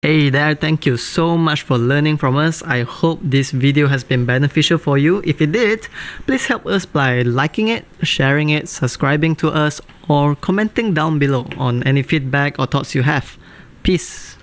Hey there, thank you so much for learning from us. I hope this video has been beneficial for you. If it did, please help us by liking it, sharing it, subscribing to us, or commenting down below on any feedback or thoughts you have. Peace.